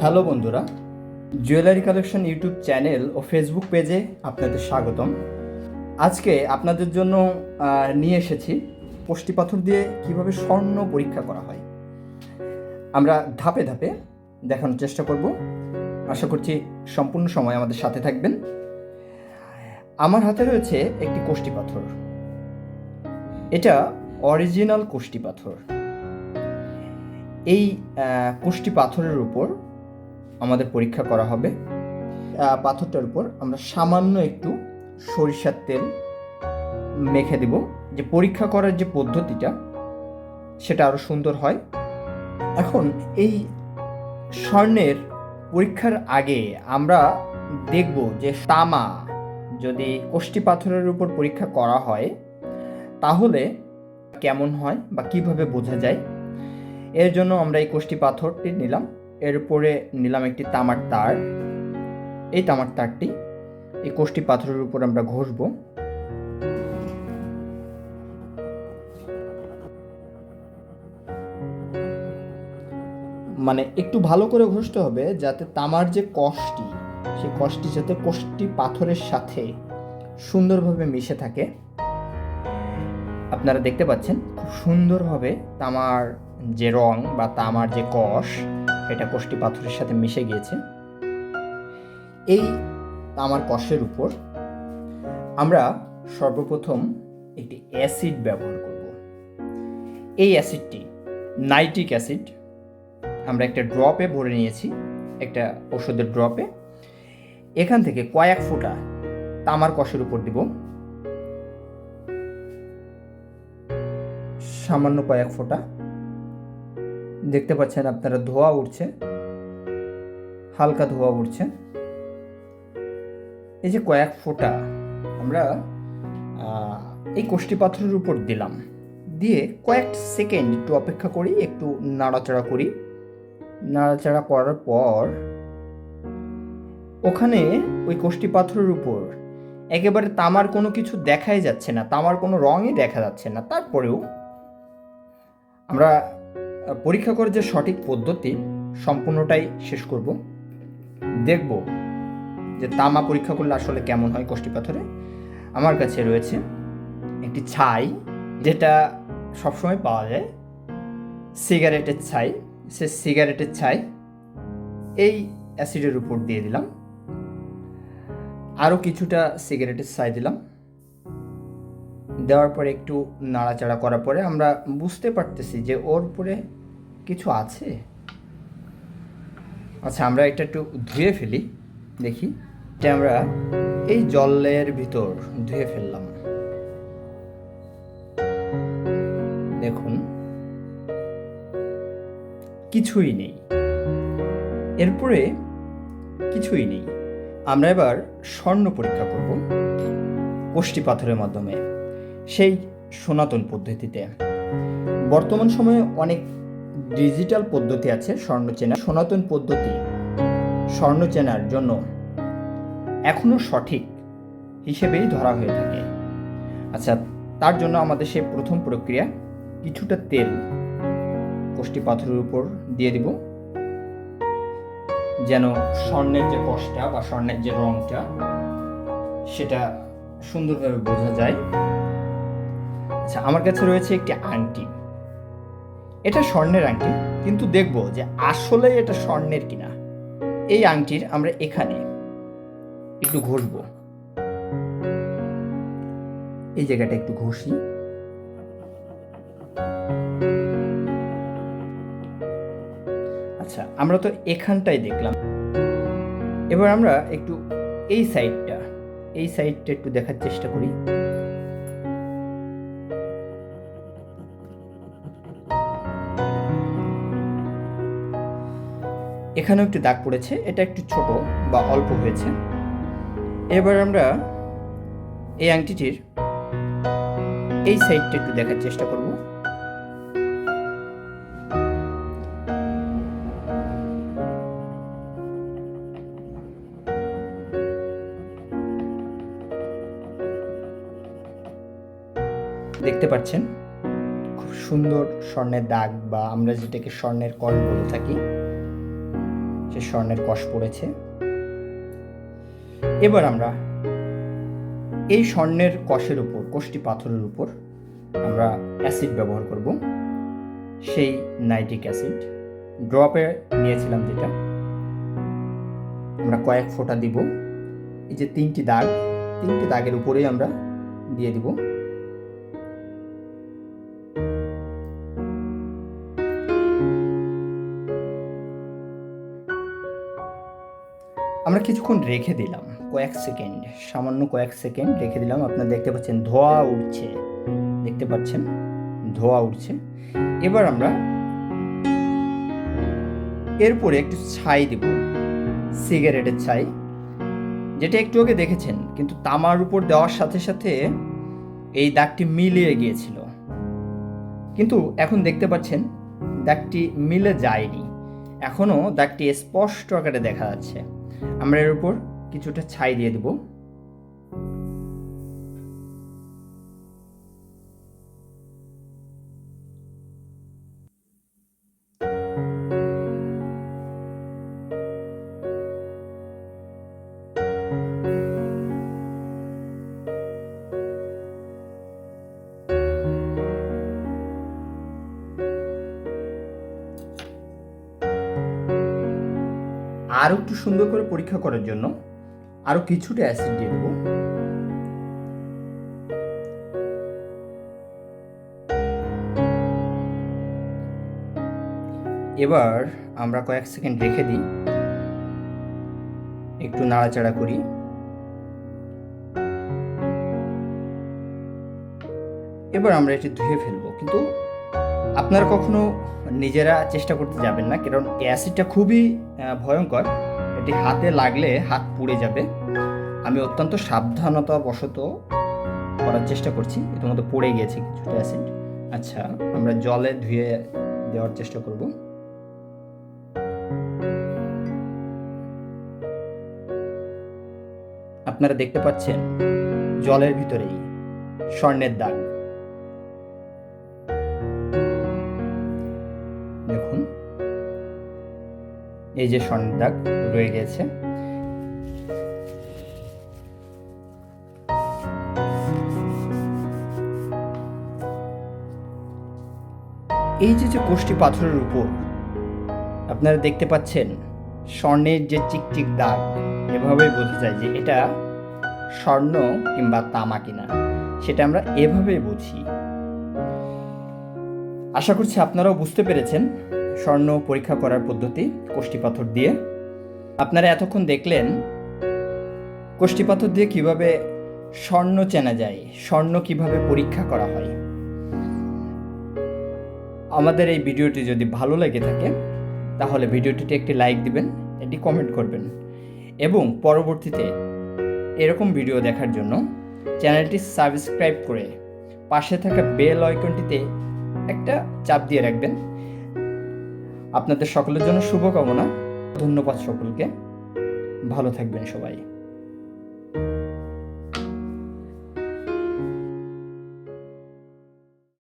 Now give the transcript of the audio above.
Hello বন্ধুরা, jewellery collection YouTube channel ও Facebook পেজে আপনাদের স্বাগতম। আজকে আপনাদের জন্য নিয়ে এসেছি কষ্টি পাথর দিয়ে কিভাবে স্বর্ণ পরীক্ষা করা হয়। আমরা ধাপে ধাপে দেখানোর চেষ্টা করব। আশা করছি সম্পূর্ণ সময় আমাদের সাথে থাকবেন। আমার হাতে রয়েছে একটি কষ্টি পাথর। এটা অরিজিনাল কষ্টি পাথর। এই কষ্টি পাথরের উপর আমাদের পরীক্ষা করা হবে। পাথরটার উপর আমরা সামান্য একটু সরিষার তেল মেখে দেব, যে পরীক্ষা করার যে পদ্ধতিটা সেটা আরও সুন্দর হয়। এখন এই স্বর্ণের পরীক্ষার আগে আমরা দেখব যে তামা যদি কষ্টি পাথরের উপর পরীক্ষা করা হয় তাহলে কেমন হয় বা কিভাবে বোঝা যায়। এর জন্য আমরা এই কষ্টি পাথরটি নিলাম, এর উপরে নিলাম একটি তামার তার। এই তামার তারটি এই কষ্টি পাথরের উপর আমরা ঘষব। মানে একটু ভালো করে ঘষতে হবে যাতে তামার যে কষ্টি, সেই কষ্টি যাতে কষ্টি পাথরের সাথে সুন্দরভাবে মিশে থাকে। আপনারা দেখতে পাচ্ছেন খুব সুন্দরভাবে তামার যে রং বা তামার যে কষ এটা কষ্টি পাথরের সাথে মিশে গিয়েছে। এই তামার কষের উপর আমরা সর্বপ্রথম একটি অ্যাসিড ব্যবহার করব। এই অ্যাসিডটি নাইট্রিক অ্যাসিড। আমরা একটা ড্রপে ভরে নিয়েছি, একটা ওষুধের ড্রপে। এখান থেকে কয়েক ফোঁটা তামার কষের উপর দিব, সামান্য কয়েক ফোঁটা। দেখতে পাচ্ছেন আপনারা ধোঁয়া উঠছে, হালকা ধোঁয়া উঠছে। এই যে কয়েক ফোঁটা আমরা এই কষ্টি পাথরের উপর দিলাম, দিয়ে কয়েক সেকেন্ড একটু অপেক্ষা করি, একটু নাড়াচাড়া করি। নাড়াচাড়া করার পর ওখানে ওই কষ্টি পাথরের উপর একেবারে তামার কোনো কিছু দেখাই যাচ্ছে না, তামার কোনো রঙই দেখা যাচ্ছে না। তারপরেও আমরা পরীক্ষা করে যে সঠিক পদ্ধতি সম্পূর্ণটাই শেষ করব। দেখব যে তামা পরীক্ষা করলে আসলে কেমন হয় কষ্টি পাথরে। আমার কাছে রয়েছে একটি ছাই, যেটা সবসময় পাওয়া যায়, সিগারেটের ছাই। সে সিগারেটের ছাই এই অ্যাসিডের উপর দিয়ে দিলাম, আরও কিছুটা সিগারেটের ছাই দিলাম। দেওয়ার পরে একটু নাড়াচাড়া করার পরে আমরা বুঝতে পারতেছি যে ওর উপরে কিছু আছে। আচ্ছা, আমরা এটা একটু ধুয়ে ফেলি, দেখি। এটা আমরা এই জলের ভিতর ধুয়ে ফেললাম। দেখুন কিছুই নেই, এরপরে কিছুই নেই। আমরা এবার স্বর্ণ পরীক্ষা করব কষ্টি পাথরের মাধ্যমে, সেই সনাতন পদ্ধতিতে। বর্তমান সময়ে অনেক ডিজিটাল পদ্ধতি আছে স্বর্ণ চেনা। সনাতন পদ্ধতি স্বর্ণ চেনার জন্য এখনো সঠিক হিসেবেই ধরা হয়ে থাকে। আচ্ছা, তার জন্য আমাদের সেই প্রথম প্রক্রিয়া, কিছুটা তেল কষ্টি পাথরের উপর দিয়ে দিব, যেন স্বর্ণের যে কষটা বা স্বর্ণের যে রংটা সেটা সুন্দরভাবে বোঝা যায়। আচ্ছা, আমার কাছে রয়েছে একটি আংটি। এটা স্বর্ণের আংটি, কিন্তু দেখব যে আসলে এটা স্বর্ণের কিনা। এই আংটির আমরা এখানে একটু ঘষব, এই জায়গাটা একটু ঘষি। আচ্ছা, আমরা তো এখানটাই দেখলাম, এবার আমরা একটু এই সাইডটা একটু দেখার চেষ্টা করি। এখানেও একটু দাগ পড়েছে, এটা একটু ছোট বা অল্প হয়েছে। এবার আমরা এই আংটিটির এই সাইডটা একটু দেখার চেষ্টা করব। দেখতে পাচ্ছেন খুব সুন্দর স্বর্ণের দাগ, বা আমরা যেটাকে স্বর্ণের কল বলে থাকি, সে যে স্বর্ণের কষ পড়েছে। এবার আমরা এই স্বর্ণের কষের উপর, কষ্টি পাথরের উপর আমরা অ্যাসিড ব্যবহার করব, সেই নাইট্রিক অ্যাসিড ড্রপে নিয়েছিলাম যেটা, আমরা কয়েক ফোঁটা দিব। এই যে 3টি দাগের উপরেই আমরা দিয়ে দিব। আমরা কিছুক্ষণ রেখে দিলাম, সামান্য কয়েক সেকেন্ড রেখে দিলাম। আপনারা দেখতে পাচ্ছেন ধোঁয়া উঠছে। এবার আমরা এরপরে একটু ছাই দেব, সিগারেটের ছাই, যেটা একটু আগে দেখেছেন, কিন্তু তামার উপর দেওয়ার সাথে সাথে এই দাগটি মিলিয়ে গিয়েছিল, কিন্তু এখন দেখতে পাচ্ছেন দাগটি মিলে যায়নি, এখনো দাগটি স্পষ্ট আকারে দেখা যাচ্ছে। আমরা এর উপর কিছুটা ছাই দিয়ে দেব। আরো একটু সুন্দর করে পরীক্ষা করার জন্য আরো কিছুটা অ্যাসিড দিয়ে দেব। এবার আমরা কয়েক সেকেন্ড রেখে দিই, একটু নাড়াচাড়া করি। এবার আমরা এটি ধুয়ে ফেলবো, কিন্তু আপনারা কখনো নিজেরা চেষ্টা করতে যাবেন না, কারণ অ্যাসিডটা খুবই ভয়ঙ্কর, এটি হাতে লাগলে হাত পুড়ে যাবে। আমি অত্যন্ত সাবধানতাবশত করার চেষ্টা করছি, এর মধ্যে পড়ে গিয়েছে কিছুটা অ্যাসিড। আচ্ছা, আমরা জলে ধুয়ে দেওয়ার চেষ্টা করব। আপনারা দেখতে পাচ্ছেন জলের ভিতরেই স্বর্ণের দাগ, দেখুন এই যে স্বর্ণের দাগ রয়ে গেছে। এই যে কোষ্টি পাথরের উপর আপনারা দেখতে পাচ্ছেন স্বর্ণের যে চিকচিক দাগ, এভাবেই বোঝা যায় যে এটা স্বর্ণ কিংবা তামা কিনা, সেটা আমরা এভাবেই বুঝি। আশা করছি আপনারাও বুঝতে পেরেছেন স্বর্ণ পরীক্ষা করার পদ্ধতি কোষ্টি পাথর দিয়ে। আপনারা এতক্ষণ দেখলেন কোষ্টি পাথর দিয়ে কিভাবে স্বর্ণ চেনা যায়, স্বর্ণ কিভাবে পরীক্ষা করা হয়। আমাদের এই ভিডিওটি যদি ভালো লেগে থাকে তাহলে ভিডিওটিতে একটি লাইক দিবেন, এটি কমেন্ট করবেন, এবং পরবর্তীতে এরকম ভিডিও দেখার জন্য চ্যানেলটি সাবস্ক্রাইব করে পাশে থাকা বেল আইকনটিতে একটা চাপ দিয়ে রাখবেন। আপনাদের সকলের জন্য শুভকামনা। ধন্যবাদ সকলকে, ভালো থাকবেন সবাই।